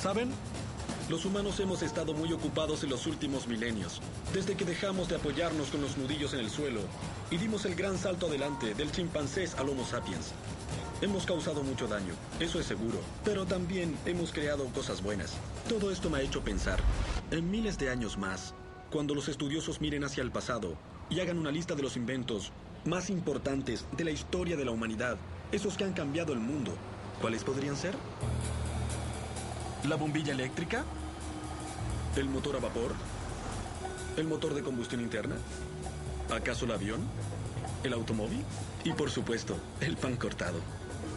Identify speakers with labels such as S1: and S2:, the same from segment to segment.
S1: ¿Saben? Los humanos hemos estado muy ocupados en los últimos milenios, desde que dejamos de apoyarnos con los nudillos en el suelo y dimos el gran salto adelante del chimpancés al Homo sapiens. Hemos causado mucho daño, eso es seguro, pero también hemos creado cosas buenas. Todo esto me ha hecho pensar, en miles de años más, cuando los estudiosos miren hacia el pasado y hagan una lista de los inventos más importantes de la historia de la humanidad, esos que han cambiado el mundo, ¿cuáles podrían ser? ¿La bombilla eléctrica? ¿El motor a vapor? ¿El motor de combustión interna? ¿Acaso el avión? ¿El automóvil? Y por supuesto, el pan cortado.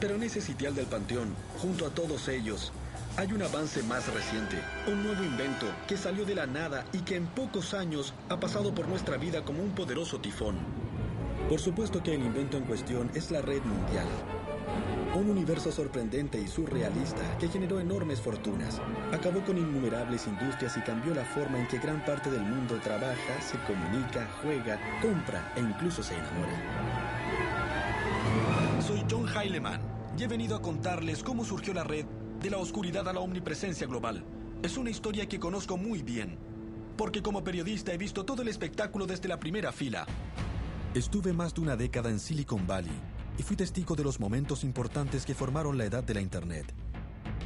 S1: Pero en ese sitial del panteón, junto a todos ellos, hay un avance más reciente, un nuevo invento que salió de la nada y que en pocos años ha pasado por nuestra vida como un poderoso tifón. Por supuesto que el invento en cuestión es la red mundial. Un universo sorprendente y surrealista que generó enormes fortunas, acabó con innumerables industrias y cambió la forma en que gran parte del mundo trabaja, se comunica, juega, compra e incluso se enamora. Soy John Heilemann y he venido a contarles cómo surgió la red de la oscuridad a la omnipresencia global. Es una historia que conozco muy bien, porque como periodista he visto todo el espectáculo desde la primera fila. Estuve más de una década en Silicon Valley y fui testigo de los momentos importantes que formaron la edad de la Internet.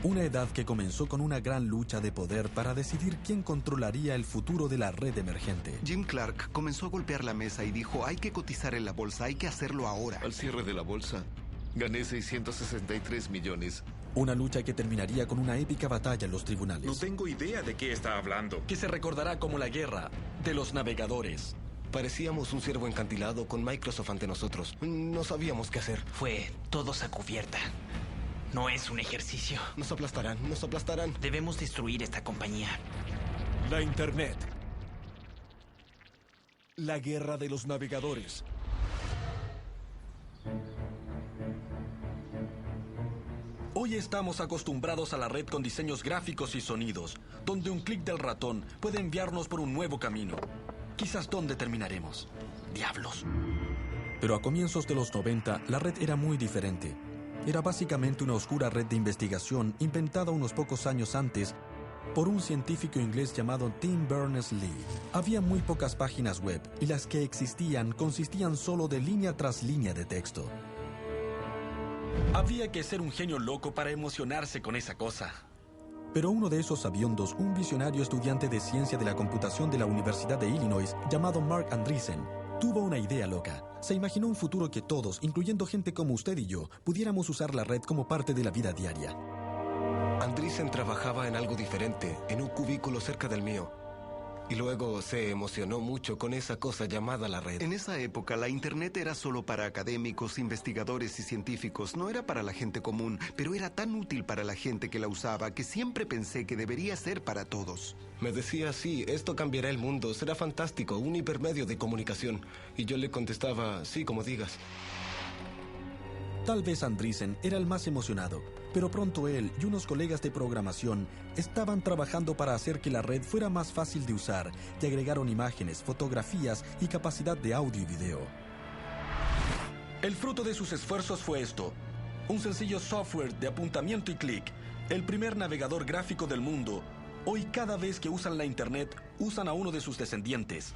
S1: Una edad que comenzó con una gran lucha de poder para decidir quién controlaría el futuro de la red emergente.
S2: Jim Clark comenzó a golpear la mesa y dijo, hay que cotizar en la bolsa, hay que hacerlo ahora.
S3: Al cierre de la bolsa, gané 663 millones.
S1: Una lucha que terminaría con una épica batalla en los tribunales.
S4: No tengo idea de qué está hablando.
S1: Que se recordará como la guerra de los navegadores.
S5: Parecíamos un ciervo encantilado con Microsoft ante nosotros. No sabíamos qué hacer.
S6: Fue todos a cubierta. No es un ejercicio.
S5: Nos aplastarán, nos aplastarán.
S6: Debemos destruir esta compañía.
S1: La Internet. La guerra de los navegadores. Hoy estamos acostumbrados a la red con diseños gráficos y sonidos, donde un clic del ratón puede enviarnos por un nuevo camino. Quizás dónde terminaremos. ¡Diablos! Pero a comienzos de los 90, la red era muy diferente. Era básicamente una oscura red de investigación inventada unos pocos años antes por un científico inglés llamado Tim Berners-Lee. Había muy pocas páginas web y las que existían consistían solo de línea tras línea de texto. Había que ser un genio loco para emocionarse con esa cosa. Pero uno de esos sabiondos, un visionario estudiante de ciencia de la computación de la Universidad de Illinois, llamado Mark Andreessen, tuvo una idea loca. Se imaginó un futuro que todos, incluyendo gente como usted y yo, pudiéramos usar la red como parte de la vida diaria.
S5: Andreessen trabajaba en algo diferente, en un cubículo cerca del mío. Y luego se emocionó mucho con esa cosa llamada la red.
S2: En esa época, la Internet era solo para académicos, investigadores y científicos. No era para la gente común, pero era tan útil para la gente que la usaba que siempre pensé que debería ser para todos.
S5: Me decía, sí, esto cambiará el mundo, será fantástico, un hipermedio de comunicación. Y yo le contestaba, sí, como digas.
S1: Tal vez Andreessen era el más emocionado, pero pronto él y unos colegas de programación estaban trabajando para hacer que la red fuera más fácil de usar y agregaron imágenes, fotografías y capacidad de audio y video. El fruto de sus esfuerzos fue esto: un sencillo software de apuntamiento y clic, el primer navegador gráfico del mundo. Hoy cada vez que usan la Internet, usan a uno de sus descendientes.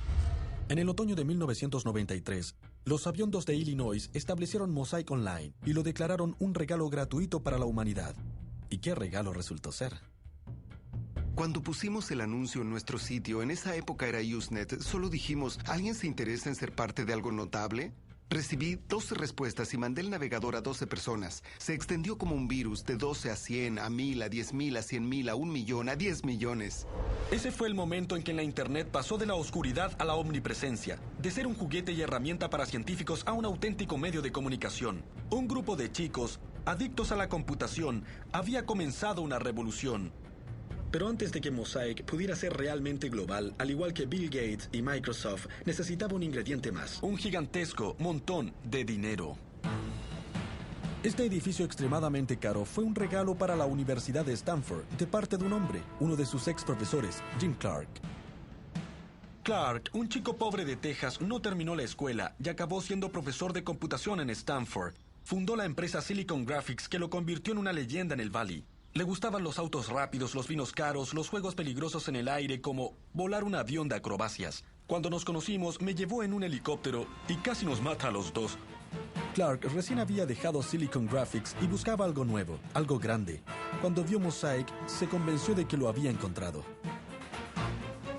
S1: En el otoño de 1993, los sabiondos de Illinois establecieron Mosaic Online y lo declararon un regalo gratuito para la humanidad. ¿Y qué regalo resultó ser?
S2: Cuando pusimos el anuncio en nuestro sitio, en esa época era Usenet, solo dijimos, ¿alguien se interesa en ser parte de algo notable? Recibí 12 respuestas y mandé el navegador a 12 personas. Se extendió como un virus de 12 a 100, a 1000, a 10,000, a 100,000, a 1,000,000, a 10 millones.
S1: Ese fue el momento en que la Internet pasó de la oscuridad a la omnipresencia, de ser un juguete y herramienta para científicos a un auténtico medio de comunicación. Un grupo de chicos, adictos a la computación, había comenzado una revolución. Pero antes de que Mosaic pudiera ser realmente global, al igual que Bill Gates y Microsoft, necesitaba un ingrediente más: un gigantesco montón de dinero. Este edificio extremadamente caro fue un regalo para la Universidad de Stanford, de parte de un hombre, uno de sus ex profesores, Jim Clark. Clark, un chico pobre de Texas, no terminó la escuela y acabó siendo profesor de computación en Stanford. Fundó la empresa Silicon Graphics, que lo convirtió en una leyenda en el Valley. Le gustaban los autos rápidos, los vinos caros, los juegos peligrosos en el aire, como volar un avión de acrobacias. Cuando nos conocimos, me llevó en un helicóptero y casi nos mata a los dos. Clark recién había dejado Silicon Graphics y buscaba algo nuevo, algo grande. Cuando vio Mosaic, se convenció de que lo había encontrado.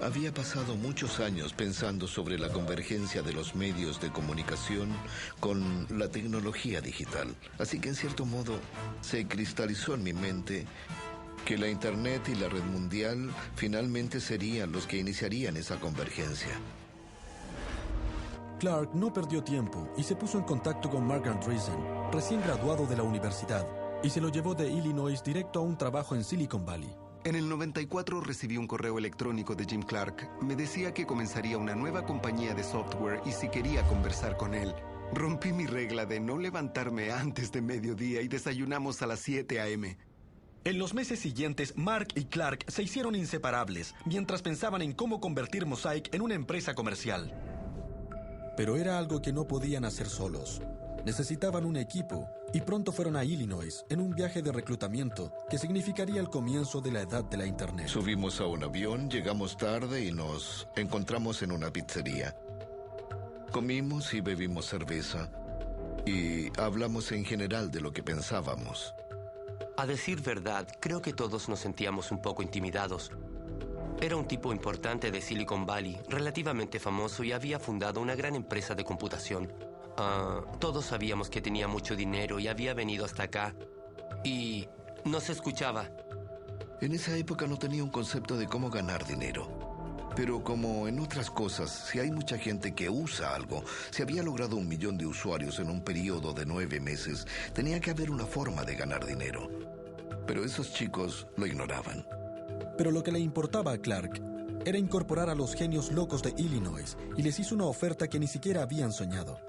S3: Había pasado muchos años pensando sobre la convergencia de los medios de comunicación con la tecnología digital. Así que en cierto modo se cristalizó en mi mente que la Internet y la red mundial finalmente serían los que iniciarían esa convergencia.
S1: Clark no perdió tiempo y se puso en contacto con Mark Andreessen, recién graduado de la universidad, y se lo llevó de Illinois directo a un trabajo en Silicon Valley.
S2: En el 94 recibí un correo electrónico de Jim Clark. Me decía que comenzaría una nueva compañía de software y si quería conversar con él. Rompí mi regla de no levantarme antes de mediodía y desayunamos a las 7 a.m.
S1: En los meses siguientes, Mark y Clark se hicieron inseparables mientras pensaban en cómo convertir Mosaic en una empresa comercial. Pero era algo que no podían hacer solos. Necesitaban un equipo y pronto fueron a Illinois en un viaje de reclutamiento que significaría el comienzo de la edad de la Internet.
S3: Subimos a un avión, llegamos tarde y nos encontramos en una pizzería. Comimos y bebimos cerveza y hablamos en general de lo que pensábamos.
S7: A decir verdad, creo que todos nos sentíamos un poco intimidados. Era un tipo importante de Silicon Valley, relativamente famoso y había fundado una gran empresa de computación. Todos sabíamos que tenía mucho dinero y había venido hasta acá. Y nos escuchaba.
S3: En esa época no tenía un concepto de cómo ganar dinero. Pero como en otras cosas, si hay mucha gente que usa algo, si había logrado 1 millón de usuarios en un periodo de 9 meses, tenía que haber una forma de ganar dinero. Pero esos chicos lo ignoraban.
S1: Pero lo que le importaba a Clark era incorporar a los genios locos de Illinois y les hizo una oferta que ni siquiera habían soñado.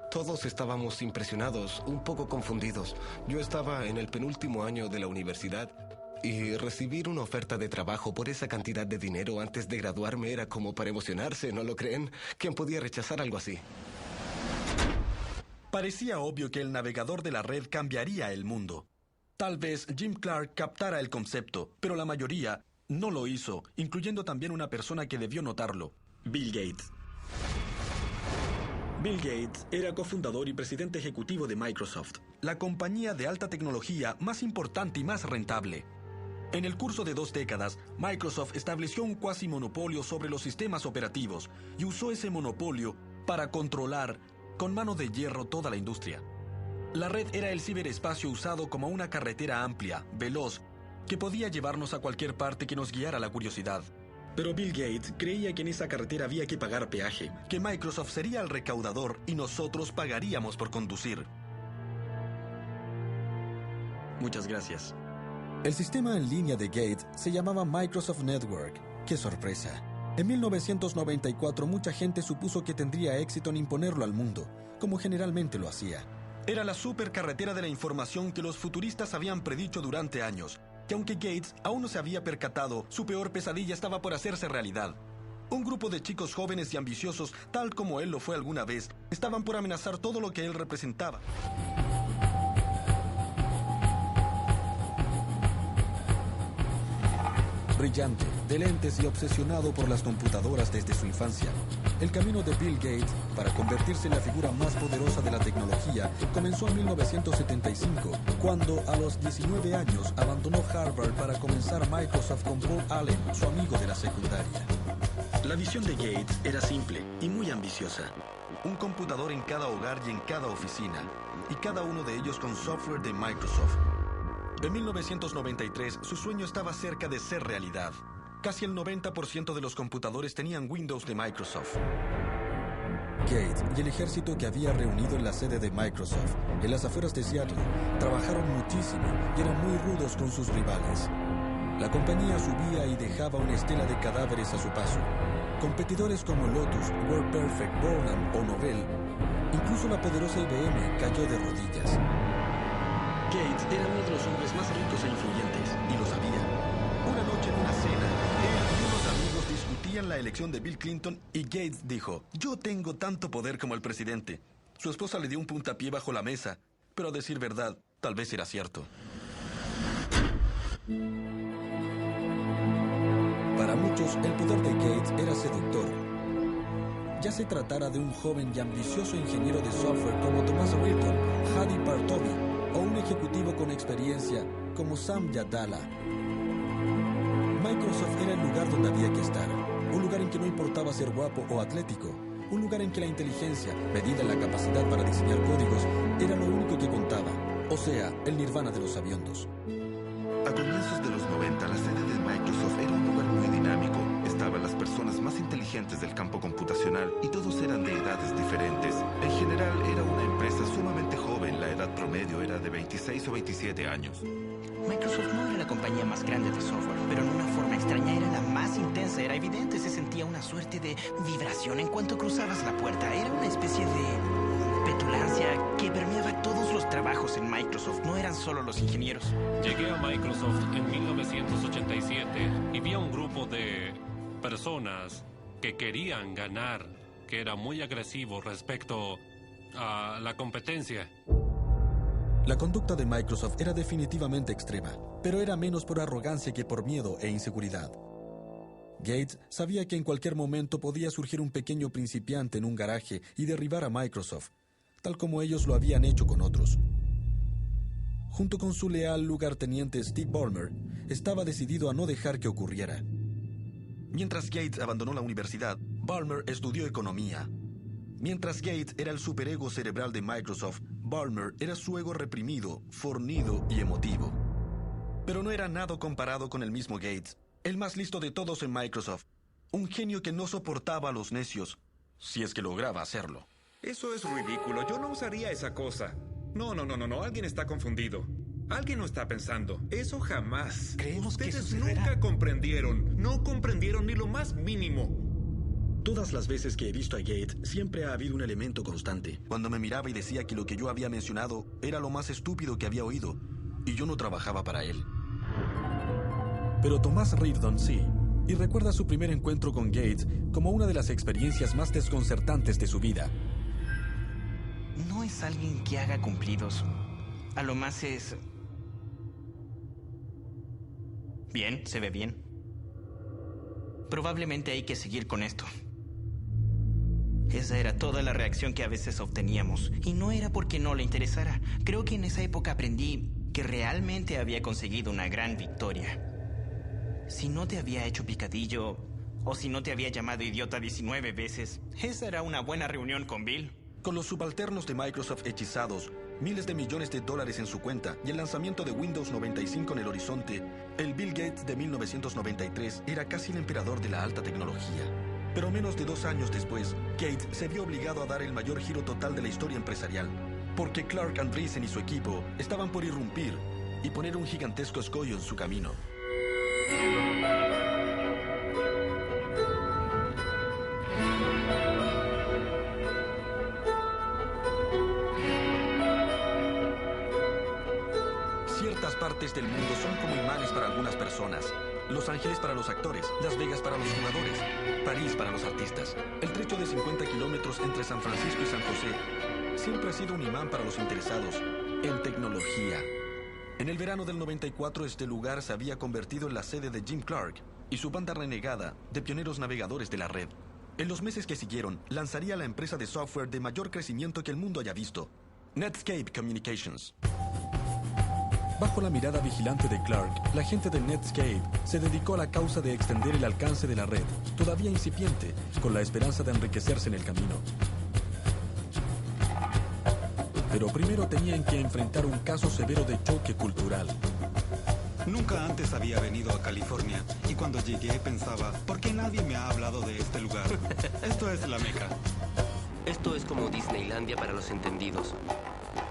S5: Todos estábamos impresionados, un poco confundidos. Yo estaba en el penúltimo año de la universidad y recibir una oferta de trabajo por esa cantidad de dinero antes de graduarme era como para emocionarse, ¿no lo creen? ¿Quién podía rechazar algo así?
S1: Parecía obvio que el navegador de la red cambiaría el mundo. Tal vez Jim Clark captara el concepto, pero la mayoría no lo hizo, incluyendo también una persona que debió notarlo: Bill Gates. Bill Gates era cofundador y presidente ejecutivo de Microsoft, la compañía de alta tecnología más importante y más rentable. En el curso de 2 décadas, Microsoft estableció un cuasi monopolio sobre los sistemas operativos y usó ese monopolio para controlar con mano de hierro toda la industria. La red era el ciberespacio usado como una carretera amplia, veloz, que podía llevarnos a cualquier parte que nos guiara la curiosidad. Pero Bill Gates creía que en esa carretera había que pagar peaje, que Microsoft sería el recaudador y nosotros pagaríamos por conducir. Muchas gracias. El sistema en línea de Gates se llamaba Microsoft Network. ¡Qué sorpresa! En 1994 mucha gente supuso que tendría éxito en imponerlo al mundo, como generalmente lo hacía. Era la supercarretera de la información que los futuristas habían predicho durante años, que aunque Gates aún no se había percatado, su peor pesadilla estaba por hacerse realidad. Un grupo de chicos jóvenes y ambiciosos, tal como él lo fue alguna vez, estaban por amenazar todo lo que él representaba. Brillante, de lentes y obsesionado por las computadoras desde su infancia, el camino de Bill Gates para convertirse en la figura más poderosa de la tecnología comenzó en 1975, cuando a los 19 años abandonó Harvard para comenzar Microsoft con Paul Allen, su amigo de la secundaria. La visión de Gates era simple y muy ambiciosa. Un computador en cada hogar y en cada oficina, y cada uno de ellos con software de Microsoft. En 1993, su sueño estaba cerca de ser realidad. Casi el 90% de los computadores tenían Windows de Microsoft. Gates y el ejército que había reunido en la sede de Microsoft, en las afueras de Seattle, trabajaron muchísimo y eran muy rudos con sus rivales. La compañía subía y dejaba una estela de cadáveres a su paso. Competidores como Lotus, WordPerfect, Borland o Novell, incluso la poderosa IBM cayó de rodillas. Gates era uno de los hombres más ricos e influyentes, y lo sabía. Una noche en una cena, él y unos amigos discutían la elección de Bill Clinton y Gates dijo: "Yo tengo tanto poder como el presidente". Su esposa le dio un puntapié bajo la mesa, pero a decir verdad, tal vez era cierto. Para muchos, el poder de Gates era seductor. Ya se tratara de un joven y ambicioso ingeniero de software como Thomas Riddle, Hadi Partovi, o un ejecutivo con experiencia como Sam Yadala. Microsoft era el lugar donde había que estar. Un lugar en que no importaba ser guapo o atlético. Un lugar en que la inteligencia, medida en la capacidad para diseñar códigos, era lo único que contaba. O sea, el nirvana de los sabiondos.
S2: A comienzos de los 90, la sede de Microsoft era un lugar muy dinámico. Estaban las personas más inteligentes del campo computacional y todos eran de edades diferentes. En general, era una empresa sumamente joven. La edad promedio era de 26 o 27 años.
S6: Microsoft no era la compañía más grande de software, pero en una forma extraña era la más intensa. Era evidente, se sentía una suerte de vibración en cuanto cruzabas la puerta. Era una especie de petulancia que permeaba todos los trabajos en Microsoft. No eran solo los ingenieros.
S8: Llegué a Microsoft en 1987 y vi a un grupo de personas que querían ganar, que era muy agresivo respecto a la competencia.
S1: La conducta de Microsoft era definitivamente extrema, pero era menos por arrogancia que por miedo e inseguridad. Gates sabía que en cualquier momento podía surgir un pequeño principiante en un garaje y derribar a Microsoft, tal como ellos lo habían hecho con otros. Junto con su leal lugarteniente Steve Ballmer, estaba decidido a no dejar que ocurriera. Mientras Gates abandonó la universidad, Ballmer estudió economía. Mientras Gates era el superego cerebral de Microsoft, Ballmer era su ego reprimido, fornido y emotivo. Pero no era nada comparado con el mismo Gates, el más listo de todos en Microsoft. Un genio que no soportaba a los necios, si es que lograba hacerlo.
S4: Eso es ridículo. Yo no usaría esa cosa. No. Alguien está confundido. Alguien no está pensando. Eso jamás.
S6: Creemos que
S4: Ustedes
S6: sucederá.
S4: nunca comprendieron. No comprendieron ni lo más mínimo.
S1: Todas las veces que he visto a Gates, siempre ha habido un elemento constante. Cuando me miraba y decía que lo que yo había mencionado era lo más estúpido que había oído, y yo no trabajaba para él. Pero Thomas Riddle sí, y recuerda su primer encuentro con Gates como una de las experiencias más desconcertantes de su vida.
S6: No es alguien que haga cumplidos. A lo más es... bien, se ve bien. Probablemente hay que seguir con esto. Esa era toda la reacción que a veces obteníamos. Y no era porque no le interesara. Creo que en esa época aprendí que realmente había conseguido una gran victoria. Si no te había hecho picadillo, o si no te había llamado idiota 19 veces, esa era una buena reunión con Bill.
S1: Con los subalternos de Microsoft hechizados, miles de millones de dólares en su cuenta y el lanzamiento de Windows 95 en el horizonte, el Bill Gates de 1993 era casi el emperador de la alta tecnología. Pero menos de 2 años después, Gates se vio obligado a dar el mayor giro total de la historia empresarial, porque Clark Andreessen y su equipo estaban por irrumpir y poner un gigantesco escollo en su camino. Ciertas partes del mundo son como imanes para algunas personas. Los Ángeles para los actores, Las Vegas para los jugadores, París para los artistas. El trecho de 50 kilómetros entre San Francisco y San José siempre ha sido un imán para los interesados en tecnología. En el verano del 94 este lugar se había convertido en la sede de Jim Clark y su banda renegada de pioneros navegadores de la red. En los meses que siguieron, lanzaría la empresa de software de mayor crecimiento que el mundo haya visto, Netscape Communications. Bajo la mirada vigilante de Clark, la gente de Netscape se dedicó a la causa de extender el alcance de la red, todavía incipiente, con la esperanza de enriquecerse en el camino. Pero primero tenían que enfrentar un caso severo de choque cultural.
S9: Nunca antes había venido a California y cuando llegué pensaba, ¿por qué nadie me ha hablado de este lugar? Esto es la Meca.
S7: Esto es como Disneylandia para los entendidos.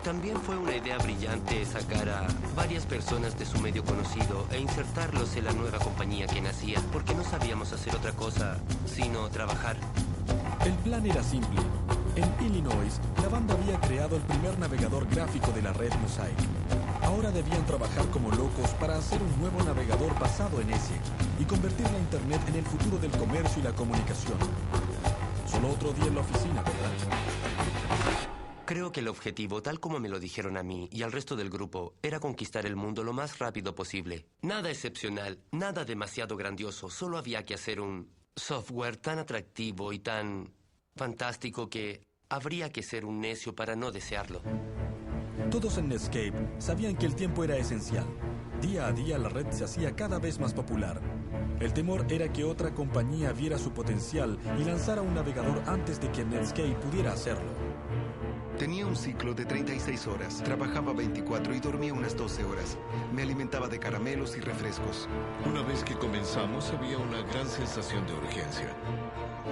S7: También fue una idea brillante sacar a varias personas de su medio conocido e insertarlos en la nueva compañía que nacía, porque no sabíamos hacer otra cosa sino trabajar.
S1: El plan era simple. En Illinois, la banda había creado el primer navegador gráfico de la red Mosaic. Ahora debían trabajar como locos para hacer un nuevo navegador basado en ese y convertir la Internet en el futuro del comercio y la comunicación. Solo otro día en la oficina, ¿verdad?
S7: Creo que el objetivo, tal como me lo dijeron a mí y al resto del grupo, era conquistar el mundo lo más rápido posible. Nada excepcional, nada demasiado grandioso. Solo había que hacer un software tan atractivo y tan fantástico que habría que ser un necio para no desearlo.
S1: Todos en Netscape sabían que el tiempo era esencial. Día a día la red se hacía cada vez más popular. El temor era que otra compañía viera su potencial y lanzara un navegador antes de que Netscape pudiera hacerlo.
S2: Tenía un ciclo de 36 horas, trabajaba 24 y dormía unas 12 horas. Me alimentaba de caramelos y refrescos.
S3: Una vez que comenzamos, había una gran sensación de urgencia.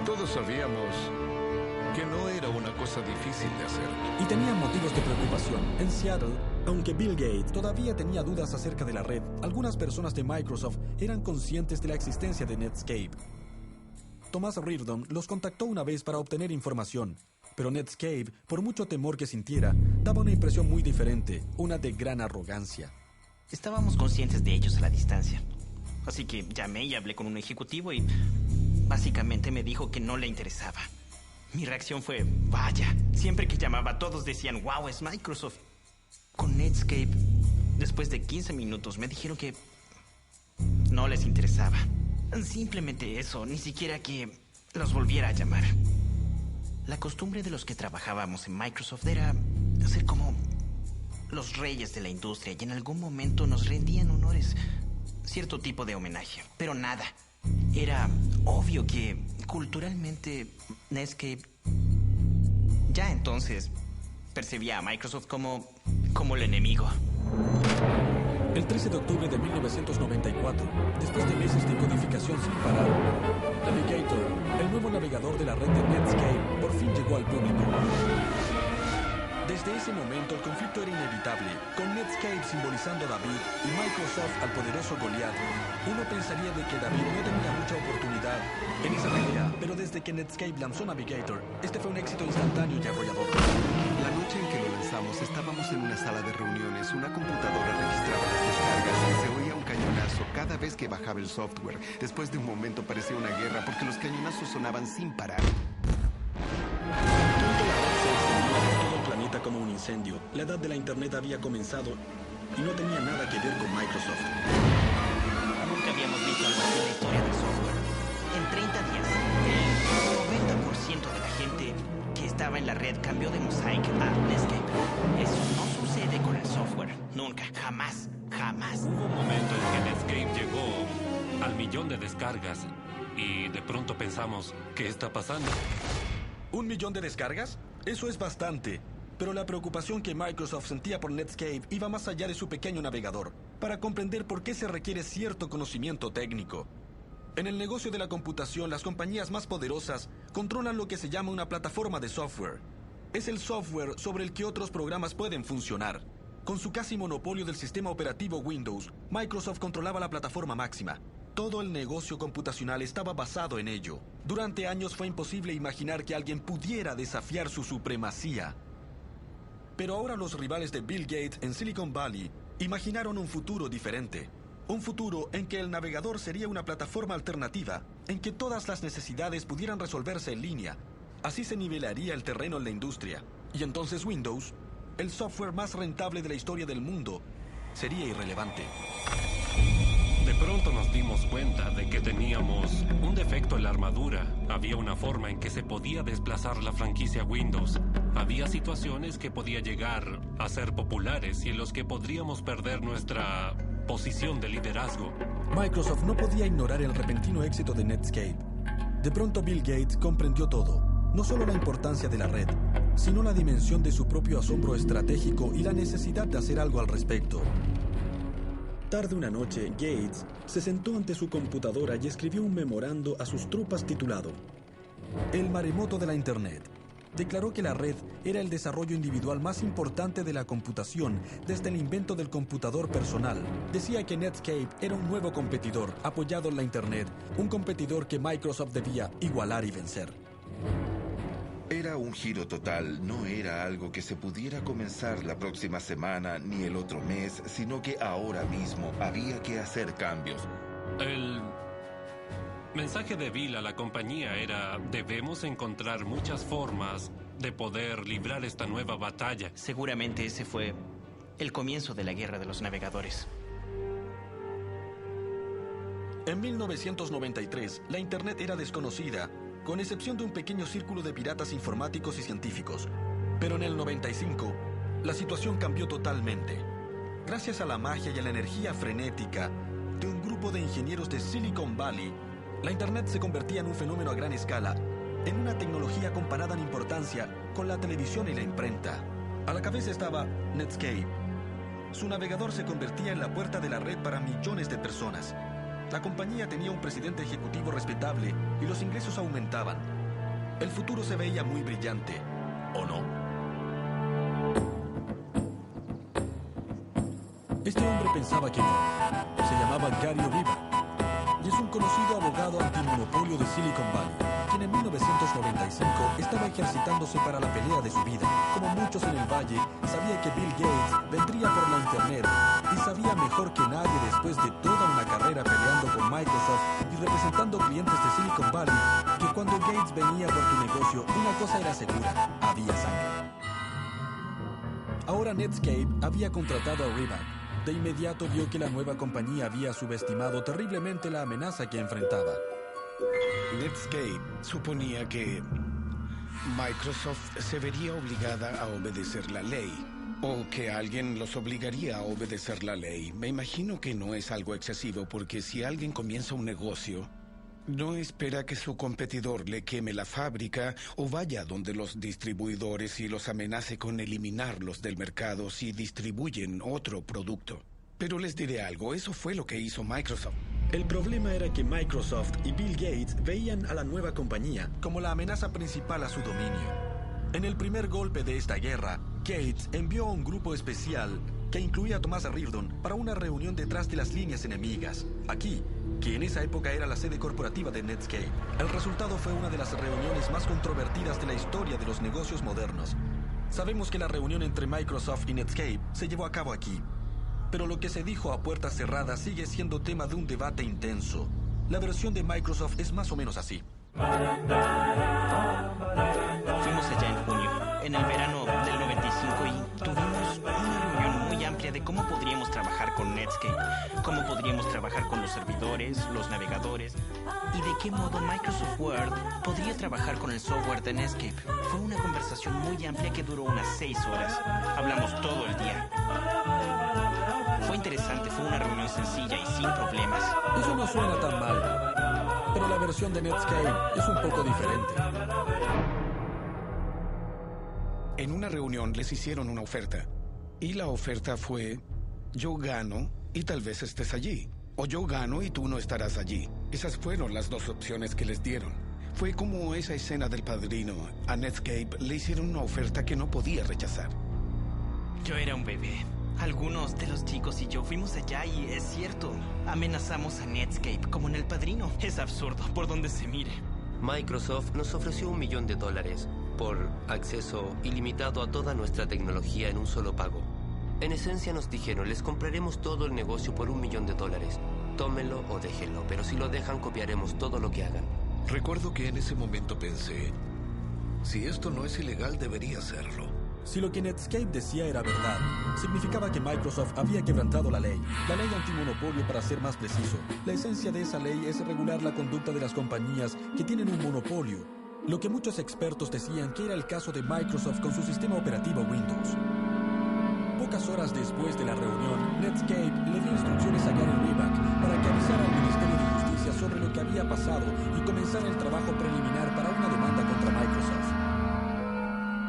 S3: Todos sabíamos que no era una cosa difícil de hacer.
S1: Y tenían motivos de preocupación. En Seattle, aunque Bill Gates todavía tenía dudas acerca de la red, algunas personas de Microsoft eran conscientes de la existencia de Netscape. Thomas Reardon los contactó una vez para obtener información, pero Netscape, por mucho temor que sintiera, daba una impresión muy diferente, una de gran arrogancia.
S6: Estábamos conscientes de ellos a la distancia. Así que llamé y hablé con un ejecutivo y básicamente me dijo que no le interesaba. Mi reacción fue, vaya, siempre que llamaba todos decían, wow, es Microsoft. Con Netscape, después de 15 minutos me dijeron que no les interesaba. Simplemente eso, ni siquiera que los volviera a llamar. La costumbre de los que trabajábamos en Microsoft era ser como los reyes de la industria y en algún momento nos rendían honores, cierto tipo de homenaje, pero nada. Era obvio que culturalmente Netscape ya entonces percibía a Microsoft como el enemigo.
S1: El 13 de octubre de 1994, después de meses de codificación sin parar, Navigator, el nuevo navegador de la red de Netscape, por fin llegó al público. Desde ese momento el conflicto era inevitable, con Netscape simbolizando a David y Microsoft al poderoso Goliath. Uno pensaría de que David no tenía mucha oportunidad en esa pelea, pero desde que Netscape lanzó Navigator, este fue un éxito instantáneo y arrollador.
S2: La noche en que lo lanzamos estábamos en una sala de reuniones, una computadora registraba las descargas y se oía un cañonazo cada vez que bajaba el software. Después de un momento parecía una guerra porque los cañonazos sonaban sin parar.
S1: Como un incendio. La edad de la Internet había comenzado y no tenía nada que ver con Microsoft.
S6: Nunca habíamos visto algo así en la historia del software. En 30 días, el 90% de la gente que estaba en la red cambió de Mosaic a Netscape. Eso no sucede con el software. Nunca, jamás, jamás.
S8: Hubo un momento en que Netscape llegó al 1.000.000 de descargas y de pronto pensamos, ¿qué está pasando?
S1: ¿1 millón de descargas? Eso es bastante. Pero la preocupación que Microsoft sentía por Netscape iba más allá de su pequeño navegador, para comprender por qué se requiere cierto conocimiento técnico. En el negocio de la computación, las compañías más poderosas controlan lo que se llama una plataforma de software. Es el software sobre el que otros programas pueden funcionar. Con su casi monopolio del sistema operativo Windows, Microsoft controlaba la plataforma máxima. Todo el negocio computacional estaba basado en ello. Durante años fue imposible imaginar que alguien pudiera desafiar su supremacía. Pero ahora los rivales de Bill Gates en Silicon Valley imaginaron un futuro diferente. Un futuro en que el navegador sería una plataforma alternativa, en que todas las necesidades pudieran resolverse en línea. Así se nivelaría el terreno en la industria. Y entonces Windows, el software más rentable de la historia del mundo, sería irrelevante.
S8: De pronto nos dimos cuenta de que teníamos un defecto en la armadura. Había una forma en que se podía desplazar la franquicia Windows. Había situaciones que podía llegar a ser populares y en los que podríamos perder nuestra posición de liderazgo.
S1: Microsoft no podía ignorar el repentino éxito de Netscape. De pronto Bill Gates comprendió todo. No solo la importancia de la red, sino la dimensión de su propio asombro estratégico y la necesidad de hacer algo al respecto. Tarde una noche, Gates se sentó ante su computadora y escribió un memorando a sus tropas titulado El maremoto de la Internet. Declaró que la red era el desarrollo individual más importante de la computación desde el invento del computador personal. Decía que Netscape era un nuevo competidor apoyado en la Internet, un competidor que Microsoft debía igualar y vencer.
S3: Era un giro total, no era algo que se pudiera comenzar la próxima semana ni el otro mes, sino que ahora mismo había que hacer cambios.
S8: mensaje de Bill a la compañía era: debemos encontrar muchas formas de poder librar esta nueva batalla.
S6: Seguramente ese fue el comienzo de la Guerra de los Navegadores.
S1: En 1993, la Internet era desconocida, con excepción de un pequeño círculo de piratas informáticos y científicos. Pero en el 95, la situación cambió totalmente. Gracias a la magia y a la energía frenética de un grupo de ingenieros de Silicon Valley, la Internet se convertía en un fenómeno a gran escala, en una tecnología comparada en importancia con la televisión y la imprenta. A la cabeza estaba Netscape. Su navegador se convertía en la puerta de la red para millones de personas. La compañía tenía un presidente ejecutivo respetable y los ingresos aumentaban. El futuro se veía muy brillante, ¿o no? Este hombre pensaba que no. Se llamaba Gary Riva y es un conocido abogado antimonopolio de Silicon Valley, quien en 1995 estaba ejercitándose para la pelea de su vida. Como muchos en el valle, sabía que Bill Gates vendría por la Internet y sabía mejor que nadie, después de toda una carrera peleando con Microsoft y representando clientes de Silicon Valley, que cuando Gates venía por tu negocio, una cosa era segura: había sangre. Ahora Netscape había contratado a Riva. De inmediato vio que la nueva compañía había subestimado terriblemente la amenaza que enfrentaba.
S10: Netscape suponía que Microsoft se vería obligada a obedecer la ley, o que alguien los obligaría a obedecer la ley. Me imagino que no es algo excesivo, porque si alguien comienza un negocio, no espera que su competidor le queme la fábrica o vaya donde los distribuidores y los amenace con eliminarlos del mercado si distribuyen otro producto. Pero les diré algo, eso fue lo que hizo Microsoft.
S1: El problema era que Microsoft y Bill Gates veían a la nueva compañía como la amenaza principal a su dominio. En el primer golpe de esta guerra, Gates envió a un grupo especial que incluía a Thomas Reardon para una reunión detrás de las líneas enemigas, aquí, que en esa época era la sede corporativa de Netscape. El resultado fue una de las reuniones más controvertidas de la historia de los negocios modernos. Sabemos que la reunión entre Microsoft y Netscape se llevó a cabo aquí, pero lo que se dijo a puertas cerradas sigue siendo tema de un debate intenso. La versión de Microsoft es más o menos así.
S6: Fuimos allá en junio, en el verano del 95, y tuvimos una reunión muy amplia de cómo podríamos trabajar con Netscape, cómo podríamos trabajar con los servidores, los navegadores, y de qué modo Microsoft Word podría trabajar con el software de Netscape. Fue una conversación muy amplia que duró unas 6 horas. Hablamos todo el día. Fue interesante, fue una reunión sencilla y sin problemas.
S1: Eso no suena tan mal, pero la versión de Netscape es un poco diferente.
S10: En una reunión les hicieron una oferta. Y la oferta fue: yo gano y tal vez estés allí. O yo gano y tú no estarás allí. Esas fueron las dos opciones que les dieron. Fue como esa escena del Padrino. A Netscape le hicieron una oferta que no podía rechazar.
S6: Yo era un bebé. Algunos de los chicos y yo fuimos allá y es cierto, amenazamos a Netscape como en El Padrino. Es absurdo por donde se mire.
S7: Microsoft nos ofreció $1 millón por acceso ilimitado a toda nuestra tecnología en un solo pago. En esencia nos dijeron: les compraremos todo el negocio por $1 millón. Tómenlo o déjenlo, pero si lo dejan, copiaremos todo lo que hagan.
S3: Recuerdo que en ese momento pensé, si esto no es ilegal, debería serlo.
S1: Si lo que Netscape decía era verdad, significaba que Microsoft había quebrantado la ley antimonopolio, para ser más preciso. La esencia de esa ley es regular la conducta de las compañías que tienen un monopolio, lo que muchos expertos decían que era el caso de Microsoft con su sistema operativo Windows. Pocas horas después de la reunión, Netscape le dio instrucciones a Gary Riva para que avisara al Ministerio de Justicia sobre lo que había pasado y comenzara el trabajo preliminar para una demanda contra Microsoft.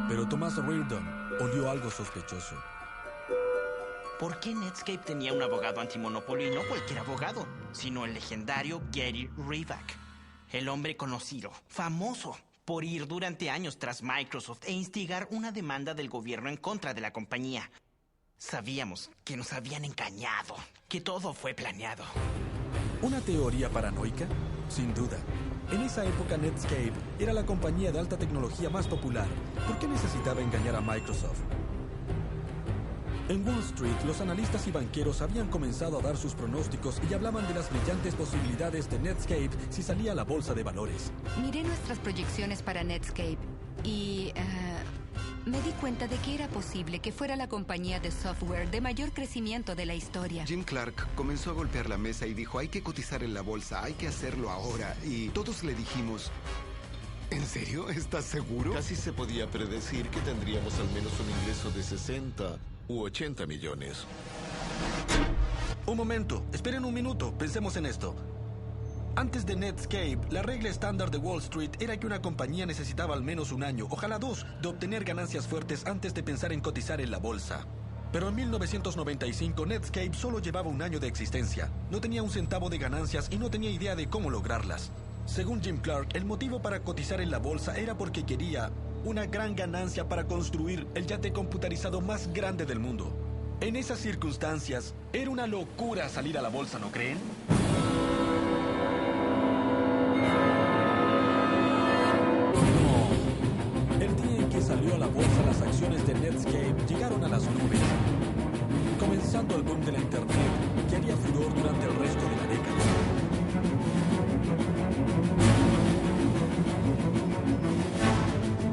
S1: Pero Thomas Reardon olió algo sospechoso.
S6: ¿Por qué Netscape tenía un abogado antimonopolio y no cualquier abogado, sino el legendario Gary Riva? El hombre conocido, famoso por ir durante años tras Microsoft e instigar una demanda del gobierno en contra de la compañía. Sabíamos que nos habían engañado, que todo fue planeado.
S1: ¿Una teoría paranoica? Sin duda. En esa época Netscape era la compañía de alta tecnología más popular. ¿Por qué necesitaba engañar a Microsoft? En Wall Street, los analistas y banqueros habían comenzado a dar sus pronósticos y hablaban de las brillantes posibilidades de Netscape si salía a la bolsa de valores.
S11: Miré nuestras proyecciones para Netscape y me di cuenta de que era posible que fuera la compañía de software de mayor crecimiento de la historia.
S2: Jim Clark comenzó a golpear la mesa y dijo, hay que cotizar en la bolsa, hay que hacerlo ahora. Y todos le dijimos, ¿en serio? ¿Estás seguro?
S3: Casi se podía predecir que tendríamos al menos un ingreso de 60 u 80 millones.
S1: Un momento, esperen un minuto, pensemos en esto. Antes de Netscape, la regla estándar de Wall Street era que una compañía necesitaba al menos un año, ojalá 2, de obtener ganancias fuertes antes de pensar en cotizar en la bolsa. Pero en 1995, Netscape solo llevaba un año de existencia. No tenía un centavo de ganancias y no tenía idea de cómo lograrlas. Según Jim Clark, el motivo para cotizar en la bolsa era porque quería una gran ganancia para construir el yate computarizado más grande del mundo. En esas circunstancias, era una locura salir a la bolsa, ¿no creen? Salió a la bolsa, las acciones de Netscape llegaron a las nubes, comenzando el boom de la internet que haría furor durante el resto de la década.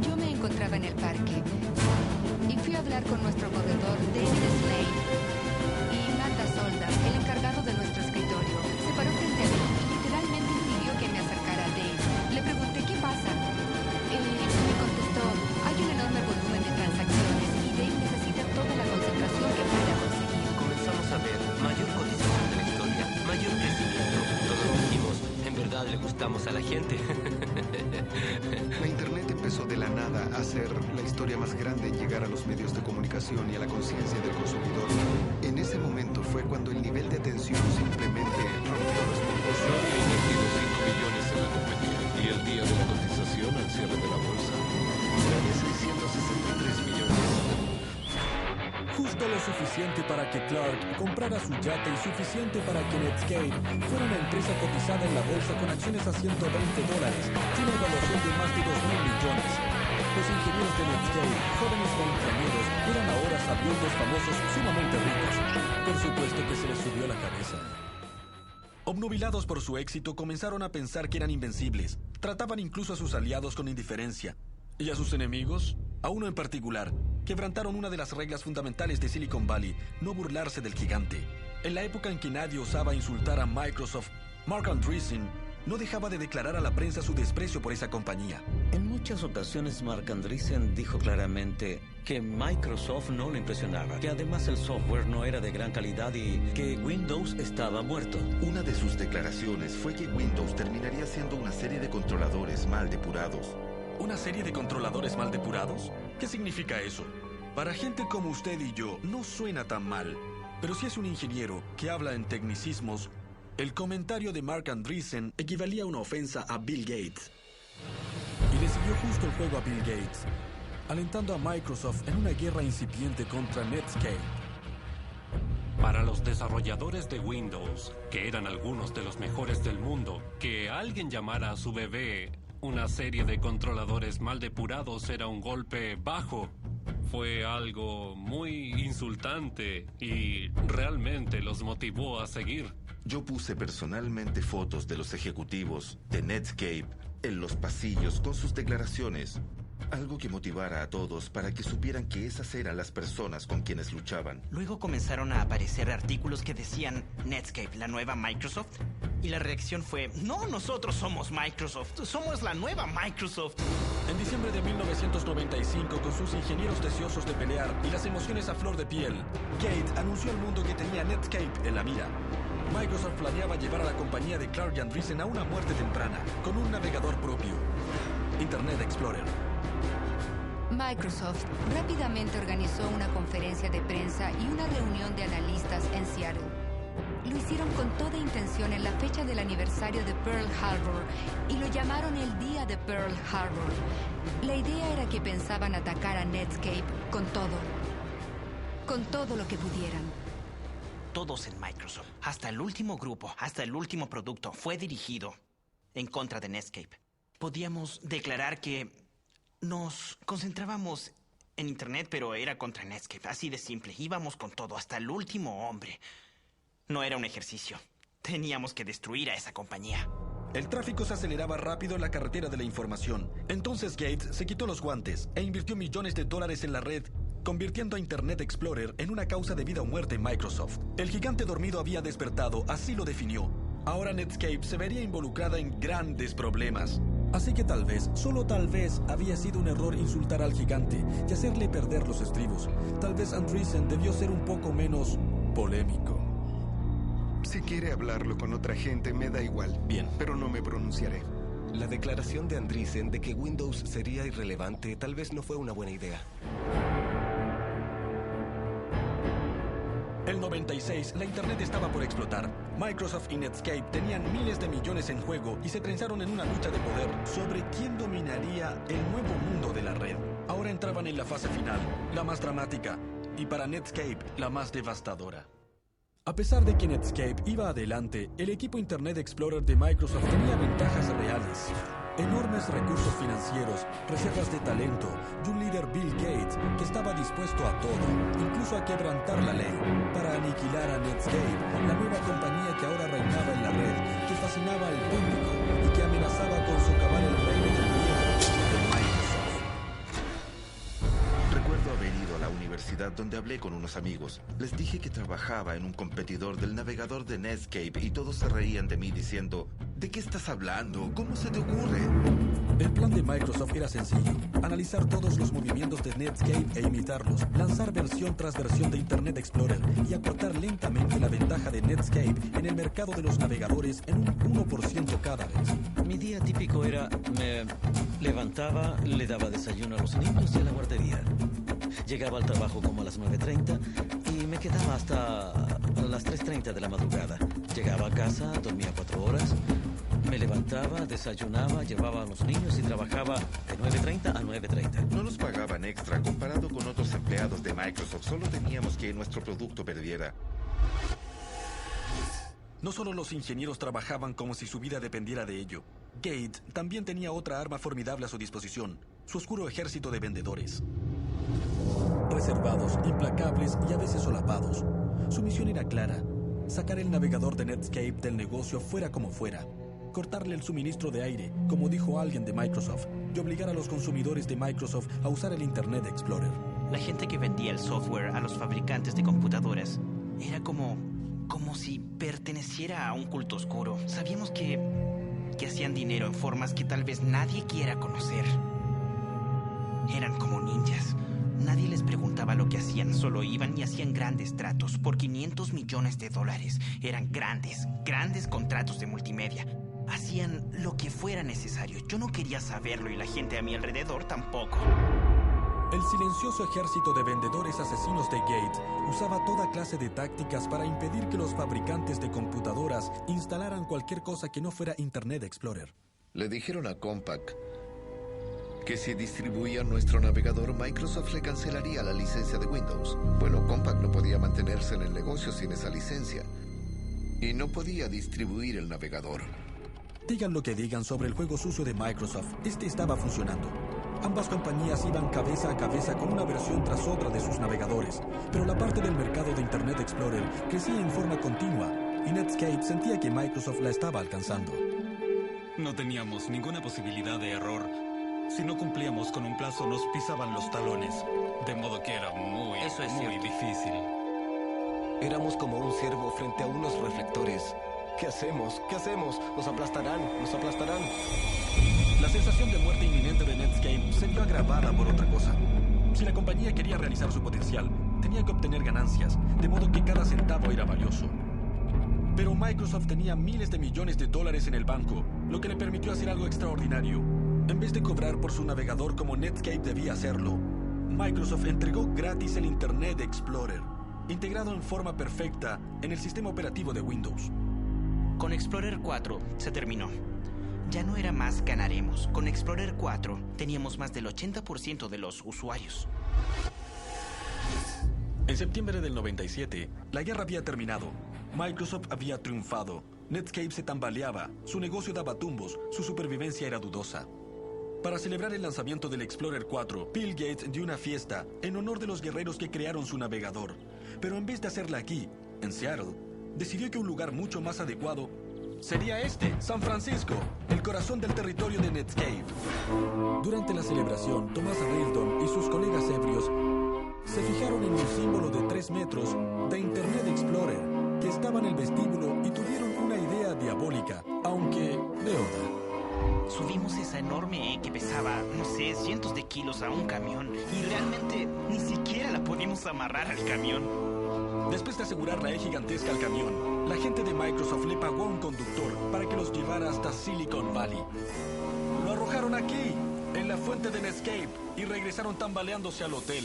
S11: Yo me encontraba en el parque y fui a hablar con nuestro corredor David Slade y Manda Solda, el encargado de nuestro escritorio, se paró frente a mí y literalmente impidió que me acercara a Dave. Le pregunté qué pasa. Me contestó, hay un enorme volumen de transacciones y Dave necesita toda la concentración que pueda conseguir.
S7: Comenzamos a ver mayor cotización de la historia, mayor crecimiento. Todos dijimos, en verdad le gustamos a la gente.
S2: La Internet empezó de la nada a ser la historia más grande en llegar a los medios de comunicación y a la conciencia del consumidor. En ese momento fue cuando el nivel de atención simplemente rompió los límites.
S3: Había invertido 5 millones en la compañía y el día de la cotización al cierre de la bolsa era de 663 millones.
S1: Justo lo suficiente para que Clark comprara su yate y suficiente para que Netscape fuera una empresa cotizada en la bolsa con acciones a $120, sin una evaluación de más de 2.000 millones. Los ingenieros de Netscape, jóvenes veinteañeros, eran ahora sabiendos famosos sumamente ricos. Por supuesto que se les subió la cabeza. Obnubilados por su éxito, comenzaron a pensar que eran invencibles. Trataban incluso a sus aliados con indiferencia. ¿Y a sus enemigos? A uno en particular. Quebrantaron una de las reglas fundamentales de Silicon Valley, no burlarse del gigante. En la época en que nadie osaba insultar a Microsoft, Marc Andreessen no dejaba de declarar a la prensa su desprecio por esa compañía.
S12: En muchas ocasiones Marc Andreessen dijo claramente que Microsoft no le impresionaba, que además el software no era de gran calidad y que Windows estaba muerto.
S13: Una de sus declaraciones fue que Windows terminaría siendo una serie de controladores mal depurados.
S1: ¿Una serie de controladores mal depurados? ¿Qué significa eso? Para gente como usted y yo, no suena tan mal. Pero si es un ingeniero que habla en tecnicismos, el comentario de Marc Andreessen equivalía a una ofensa a Bill Gates. Y le siguió justo el juego a Bill Gates, alentando a Microsoft en una guerra incipiente contra Netscape.
S8: Para los desarrolladores de Windows, que eran algunos de los mejores del mundo, que alguien llamara a su bebé una serie de controladores mal depurados era un golpe bajo. Fue algo muy insultante y realmente los motivó a seguir.
S13: Yo puse personalmente fotos de los ejecutivos de Netscape en los pasillos con sus declaraciones. Algo que motivara a todos para que supieran que esas eran las personas con quienes luchaban.
S6: Luego comenzaron a aparecer artículos que decían Netscape, la nueva Microsoft. Y la reacción fue, no, nosotros somos Microsoft, somos la nueva Microsoft.
S1: En diciembre de 1995, con sus ingenieros deseosos de pelear y las emociones a flor de piel, Gates anunció al mundo que tenía Netscape en la mira. Microsoft planeaba llevar a la compañía de Clark y Andreessen a una muerte temprana, con un navegador propio, Internet Explorer.
S11: Microsoft rápidamente organizó una conferencia de prensa y una reunión de analistas en Seattle. Lo hicieron con toda intención en la fecha del aniversario de Pearl Harbor y lo llamaron el Día de Pearl Harbor. La idea era que pensaban atacar a Netscape con todo lo que pudieran.
S6: Todos en Microsoft, hasta el último grupo, hasta el último producto, fue dirigido en contra de Netscape. Podíamos declarar que nos concentrábamos en Internet, pero era contra Netscape. Así de simple. Íbamos con todo, hasta el último hombre. No era un ejercicio. Teníamos que destruir a esa compañía.
S1: El tráfico se aceleraba rápido en la carretera de la información. Entonces Gates se quitó los guantes e invirtió millones de dólares en la red, convirtiendo a Internet Explorer en una causa de vida o muerte en Microsoft. El gigante dormido había despertado, así lo definió. Ahora Netscape se vería involucrada en grandes problemas. Así que tal vez, solo tal vez, había sido un error insultar al gigante y hacerle perder los estribos. Tal vez Andreessen debió ser un poco menos polémico.
S2: Si quiere hablarlo con otra gente, me da igual.
S1: Bien.
S2: Pero no me pronunciaré.
S5: La declaración de Andreessen de que Windows sería irrelevante tal vez no fue una buena idea.
S1: El 96, la Internet estaba por explotar. Microsoft y Netscape tenían miles de millones en juego y se trenzaron en una lucha de poder sobre quién dominaría el nuevo mundo de la red. Ahora entraban en la fase final, la más dramática, y para Netscape, la más devastadora. A pesar de que Netscape iba adelante, el equipo Internet Explorer de Microsoft tenía ventajas reales. Enormes recursos financieros, reservas de talento y un líder, Bill Gates, que estaba dispuesto a todo, incluso a quebrantar la ley, para aniquilar a Netscape, la nueva compañía que ahora reinaba en la red, que fascinaba al público y que amenazaba con socavar el reino del miedo de Microsoft.
S13: Recuerdo haber ido a la universidad donde hablé con unos amigos. Les dije que trabajaba en un competidor del navegador de Netscape y todos se reían de mí diciendo: ¿de qué estás hablando? ¿Cómo se te ocurre?
S1: El plan de Microsoft era sencillo: analizar todos los movimientos de Netscape e imitarlos, lanzar versión tras versión de Internet Explorer y acortar lentamente la ventaja de Netscape en el mercado de los navegadores en un 1% cada vez.
S12: Mi día típico era, me levantaba, le daba desayuno a los niños y a la guardería. Llegaba al trabajo como a las 9:30 y me quedaba hasta las 3:30 de la madrugada. Llegaba a casa, dormía 4 horas, me levantaba, desayunaba, llevaba a los niños y trabajaba de 9:30 a 9:30.
S13: No nos pagaban extra comparado con otros empleados de Microsoft. Solo teníamos que nuestro producto perdiera.
S1: No solo los ingenieros trabajaban como si su vida dependiera de ello. Gates también tenía otra arma formidable a su disposición: su oscuro ejército de vendedores. Reservados, implacables y a veces solapados. Su misión era clara: sacar el navegador de Netscape del negocio fuera como fuera. Cortarle el suministro de aire, como dijo alguien de Microsoft, y obligar a los consumidores de Microsoft a usar el Internet Explorer.
S6: La gente que vendía el software a los fabricantes de computadoras era como si perteneciera a un culto oscuro. Sabíamos que hacían dinero en formas que tal vez nadie quiera conocer. Eran como ninjas. Nadie les preguntaba lo que hacían, solo iban y hacían grandes tratos por $500 millones. Eran grandes contratos de multimedia. Hacían lo que fuera necesario. Yo no quería saberlo y la gente a mi alrededor tampoco.
S1: El silencioso ejército de vendedores asesinos de Gates usaba toda clase de tácticas para impedir que los fabricantes de computadoras instalaran cualquier cosa que no fuera Internet Explorer.
S3: Le dijeron a Compaq que si distribuía nuestro navegador, Microsoft le cancelaría la licencia de Windows. Bueno, Compaq no podía mantenerse en el negocio sin esa licencia y no podía distribuir el navegador.
S1: Digan lo que digan sobre el juego sucio de Microsoft, este estaba funcionando. Ambas compañías iban cabeza a cabeza con una versión tras otra de sus navegadores, pero la parte del mercado de Internet Explorer crecía en forma continua y Netscape sentía que Microsoft la estaba alcanzando.
S9: No teníamos ninguna posibilidad de error. Si no cumplíamos con un plazo, nos pisaban los talones. De modo que era muy difícil.
S5: Éramos como un ciervo frente a unos reflectores. ¿Qué hacemos? ¿Qué hacemos? Nos aplastarán, nos aplastarán.
S1: La sensación de muerte inminente de Netscape se vio agravada por otra cosa. Si la compañía quería realizar su potencial, tenía que obtener ganancias, de modo que cada centavo era valioso. Pero Microsoft tenía miles de millones de dólares en el banco, lo que le permitió hacer algo extraordinario. En vez de cobrar por su navegador como Netscape debía hacerlo, Microsoft entregó gratis el Internet Explorer, integrado en forma perfecta en el sistema operativo de Windows.
S6: Con Explorer 4 se terminó. Ya no era más ganaremos. Con Explorer 4 teníamos más del 80% de los usuarios.
S1: En septiembre del 97, la guerra había terminado. Microsoft había triunfado. Netscape se tambaleaba, su negocio daba tumbos, su supervivencia era dudosa. Para celebrar el lanzamiento del Explorer 4, Bill Gates dio una fiesta en honor de los guerreros que crearon su navegador. Pero en vez de hacerla aquí, en Seattle, decidió que un lugar mucho más adecuado sería San Francisco, el corazón del territorio de Netscape. Durante la celebración, Thomas Raildon y sus colegas ebrios se fijaron en un símbolo de 3 metros de Internet Explorer que estaba en el vestíbulo y tuvieron una idea diabólica, aunque de oda.
S6: Subimos esa enorme que pesaba, no sé, cientos de kilos a un camión y realmente ni siquiera la pudimos amarrar al camión.
S1: Después de asegurar la gigantesca al camión, la gente de Microsoft le pagó a un conductor para que los llevara hasta Silicon Valley. Lo arrojaron aquí, en la fuente de Netscape, y regresaron tambaleándose al hotel.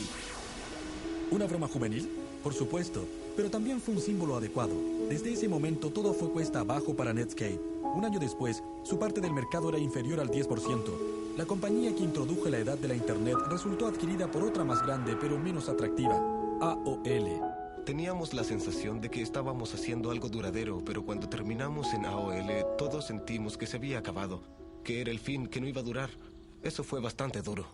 S1: ¿Una broma juvenil? Por supuesto, pero también fue un símbolo adecuado. Desde ese momento todo fue cuesta abajo para Netscape. Un año después, su parte del mercado era inferior al 10%. La compañía que introdujo la edad de la Internet resultó adquirida por otra más grande pero menos atractiva, AOL.
S5: Teníamos la sensación de que estábamos haciendo algo duradero, pero cuando terminamos en AOL, todos sentimos que se había acabado, que era el fin, que no iba a durar. Eso fue bastante duro.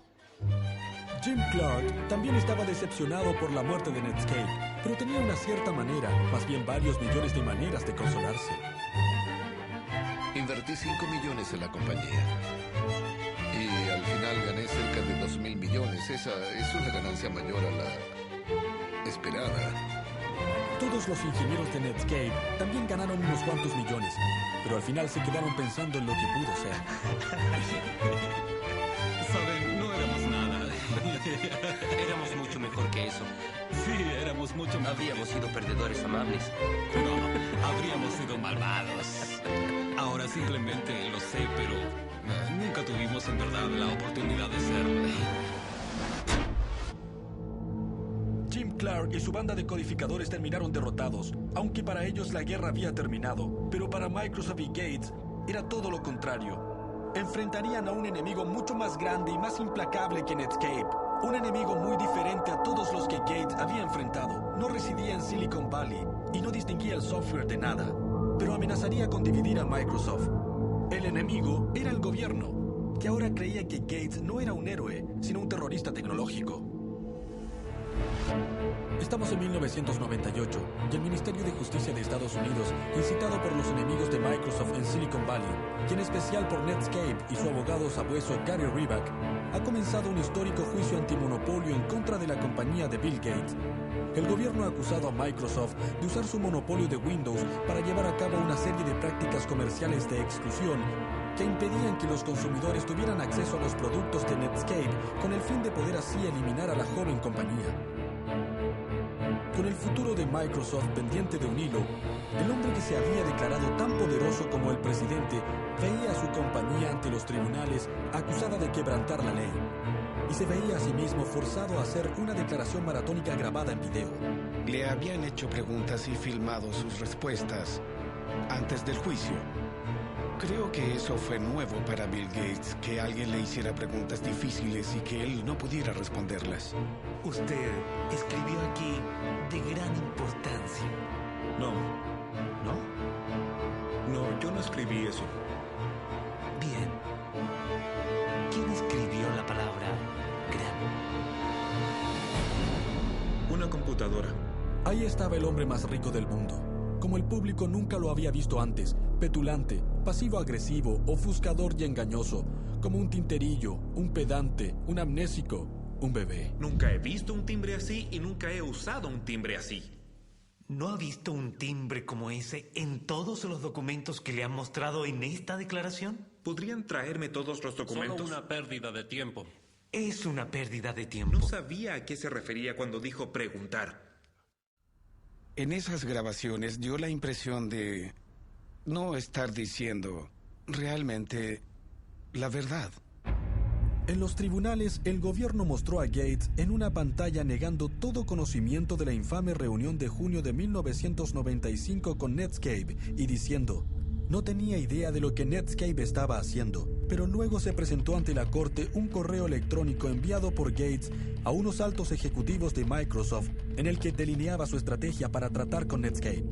S1: Jim Clark también estaba decepcionado por la muerte de Netscape, pero tenía una cierta manera, más bien varios millones de maneras de consolarse.
S3: Invertí 5 millones en la compañía. Y al final gané cerca de 2.000 millones. Esa es una ganancia mayor a la esperada.
S1: Todos los ingenieros de Netscape también ganaron unos cuantos millones, pero al final se quedaron pensando en lo que pudo ser.
S9: Saben, no éramos nada.
S7: Éramos mucho mejor que eso.
S9: Sí, éramos mucho mejor.
S7: Habríamos sido perdedores amables.
S9: No, habríamos sido malvados. Ahora simplemente lo sé, pero nunca tuvimos en verdad la oportunidad de serlo.
S1: Jim Clark y su banda de codificadores terminaron derrotados, aunque para ellos la guerra había terminado. Pero para Microsoft y Gates era todo lo contrario. Enfrentarían a un enemigo mucho más grande y más implacable que Netscape. Un enemigo muy diferente a todos los que Gates había enfrentado. No residía en Silicon Valley y no distinguía el software de nada, pero amenazaría con dividir a Microsoft. El enemigo era el gobierno, que ahora creía que Gates no era un héroe, sino un terrorista tecnológico. Estamos en 1998 y el Ministerio de Justicia de Estados Unidos, incitado por los enemigos de Microsoft en Silicon Valley, y en especial por Netscape y su abogado sabueso Gary Reback, ha comenzado un histórico juicio antimonopolio en contra de la compañía de Bill Gates. El gobierno ha acusado a Microsoft de usar su monopolio de Windows para llevar a cabo una serie de prácticas comerciales de exclusión que impedían que los consumidores tuvieran acceso a los productos de Netscape con el fin de poder así eliminar a la joven compañía. Con el futuro de Microsoft pendiente de un hilo, el hombre que se había declarado tan poderoso como el presidente veía a su compañía ante los tribunales acusada de quebrantar la ley, y se veía a sí mismo forzado a hacer una declaración maratónica grabada en video.
S10: Le habían hecho preguntas y filmado sus respuestas antes del juicio. Creo que eso fue nuevo para Bill Gates, que alguien le hiciera preguntas difíciles y que él no pudiera responderlas.
S14: Usted escribió aquí de gran importancia.
S4: No, yo no escribí eso.
S14: Bien. ¿Quién escribió la palabra gran?
S4: Una computadora.
S1: Ahí estaba el hombre más rico del mundo. Como el público nunca lo había visto antes, petulante, pasivo-agresivo, ofuscador y engañoso, como un tinterillo, un pedante, un amnésico, un bebé.
S4: Nunca he visto un timbre así y nunca he usado un timbre así.
S14: ¿No ha visto un timbre como ese en todos los documentos que le han mostrado en esta declaración?
S4: ¿Podrían traerme todos los documentos?
S8: Solo una pérdida de tiempo.
S14: Es una pérdida de tiempo.
S4: No sabía a qué se refería cuando dijo preguntar.
S10: En esas grabaciones dio la impresión de no estar diciendo realmente la verdad.
S1: En los tribunales, el gobierno mostró a Gates en una pantalla negando todo conocimiento de la infame reunión de junio de 1995 con Netscape y diciendo: no tenía idea de lo que Netscape estaba haciendo, pero luego se presentó ante la corte un correo electrónico enviado por Gates a unos altos ejecutivos de Microsoft en el que delineaba su estrategia para tratar con Netscape.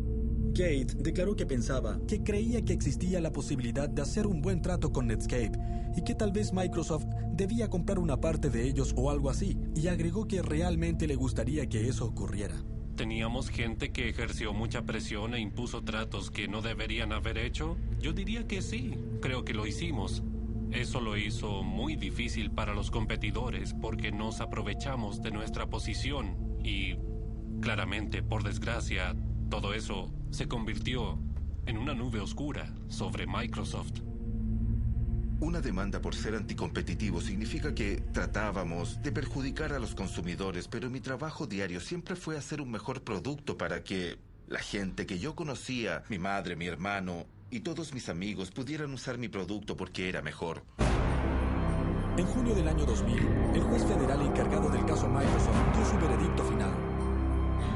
S1: Gates declaró que pensaba que creía que existía la posibilidad de hacer un buen trato con Netscape y que tal vez Microsoft debía comprar una parte de ellos o algo así, y agregó que realmente le gustaría que eso ocurriera.
S8: ¿Teníamos gente que ejerció mucha presión e impuso tratos que no deberían haber hecho? Yo diría que sí, creo que lo hicimos. Eso lo hizo muy difícil para los competidores porque nos aprovechamos de nuestra posición y, claramente, por desgracia, todo eso se convirtió en una nube oscura sobre Microsoft.
S13: Una demanda por ser anticompetitivo significa que tratábamos de perjudicar a los consumidores, pero mi trabajo diario siempre fue hacer un mejor producto para que la gente que yo conocía, mi madre, mi hermano y todos mis amigos pudieran usar mi producto porque era mejor.
S1: En junio del año 2000, el juez federal encargado del caso Microsoft dio su veredicto final.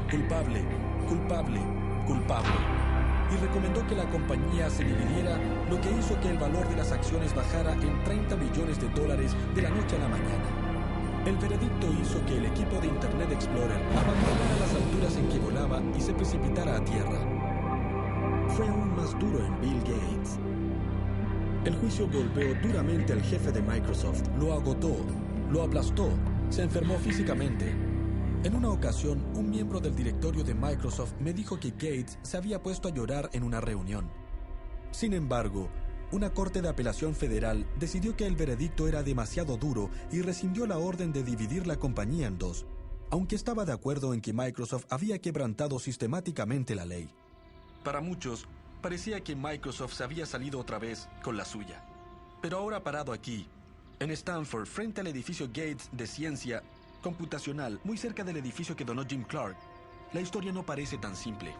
S1: Culpable, culpable, culpable. Y recomendó que la compañía se dividiera, lo que hizo que el valor de las acciones bajara en $30 millones de la noche a la mañana. El veredicto hizo que el equipo de Internet Explorer abandonara las alturas en que volaba y se precipitara a tierra. Fue aún más duro en Bill Gates. El juicio golpeó duramente al jefe de Microsoft, lo agotó, lo aplastó, se enfermó físicamente. En una ocasión, un miembro del directorio de Microsoft me dijo que Gates se había puesto a llorar en una reunión. Sin embargo, una corte de apelación federal decidió que el veredicto era demasiado duro y rescindió la orden de dividir la compañía en dos, aunque estaba de acuerdo en que Microsoft había quebrantado sistemáticamente la ley. Para muchos, parecía que Microsoft se había salido otra vez con la suya. Pero ahora parado aquí, en Stanford, frente al edificio Gates de Ciencia Computacional, muy cerca del edificio que donó Jim Clark, la historia no parece tan simple.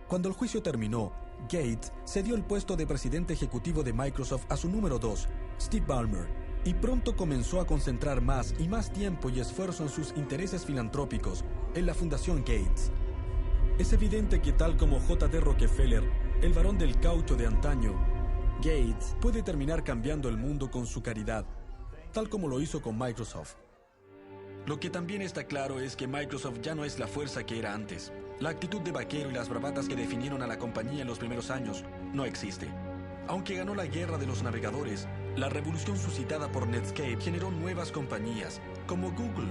S1: Cuando el juicio terminó, Gates cedió el puesto de presidente ejecutivo de Microsoft a su número 2, Steve Ballmer, y pronto comenzó a concentrar más y más tiempo y esfuerzo en sus intereses filantrópicos, en la Fundación Gates. Es evidente que tal como J.D. Rockefeller, el varón del caucho de antaño, Gates puede terminar cambiando el mundo con su caridad, tal como lo hizo con Microsoft. Lo que también está claro es que Microsoft ya no es la fuerza que era antes. La actitud de vaquero y las bravatas que definieron a la compañía en los primeros años no existe. Aunque ganó la guerra de los navegadores, la revolución suscitada por Netscape generó nuevas compañías, como Google,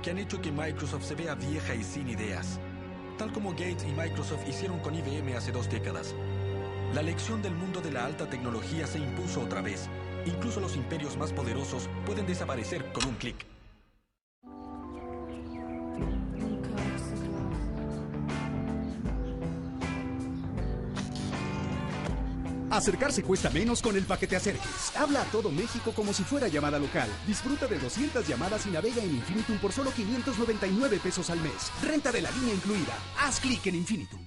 S1: que han hecho que Microsoft se vea vieja y sin ideas. Tal como Gates y Microsoft hicieron con IBM hace 2 décadas. La lección del mundo de la alta tecnología se impuso otra vez. Incluso los imperios más poderosos pueden desaparecer con un clic.
S15: Acercarse cuesta menos con el paquete Acerques. Habla a todo México como si fuera llamada local. Disfruta de 200 llamadas y navega en Infinitum por solo 599 pesos al mes. Renta de la línea incluida. Haz clic en Infinitum.